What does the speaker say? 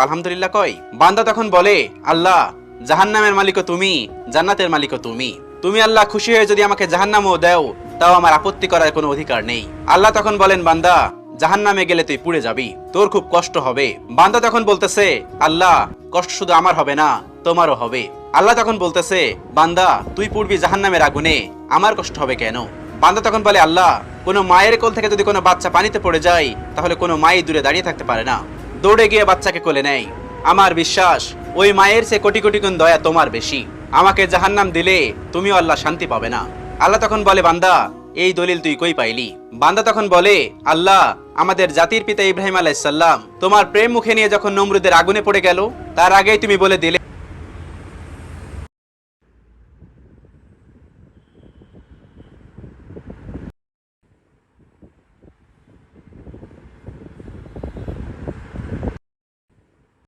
আলহামদুলিল্লাহ কয়। বান্দা তখন বলে, আল্লাহ, জাহান্নামের মালিকও তুমি, জান্নাতের মালিকও তুমি। তুমি আল্লাহ খুশি হয়ে যদি আমাকে জাহান্নামও দাও, তাও আমার আপত্তি করার কোনো অধিকার নেই। আল্লাহ তখন বলেন, বান্দা, জাহান্নামে গেলে তুই পুড়ে যাবি, তোর খুব কষ্ট হবে। বান্দা তখন বলতেছে, আল্লাহ, কষ্ট শুধু আমার হবে না, তোমারও হবে। আল্লাহ তখন বলতেছে, বান্দা, তুই পুড়বি জাহান্নামের আগুনে, আমার কষ্ট হবে কেন? বান্দা তখন বলে, আল্লাহ, কোনো মায়ের কোল থেকে যদি কোনো বাচ্চা পানিতে পড়ে যায়, তাহলে কোনো মাই দূরে দাঁড়িয়ে থাকতে পারে না, দৌড়ে গিয়ে বাচ্চাকে কোলে নেয়। আমার বিশ্বাস, ওই মায়ের সে কোটি কোটি গুণ দয়া তোমার বেশি। আমাকে জাহান্নাম দিলে তুমিও আল্লাহ শান্তি পাবে না। আল্লাহ তখন বলে, বান্দা, এই দলিল তুই কই পাইলি? বান্দা তখন বলে, আল্লাহ, আমাদের জাতির পিতা ইব্রাহিম আলাইহিস সালাম তোমার প্রেম মুখে নিয়ে যখন নমরুদের আগুনে পড়ে গেল, তার আগেই তুমি বলে দিলে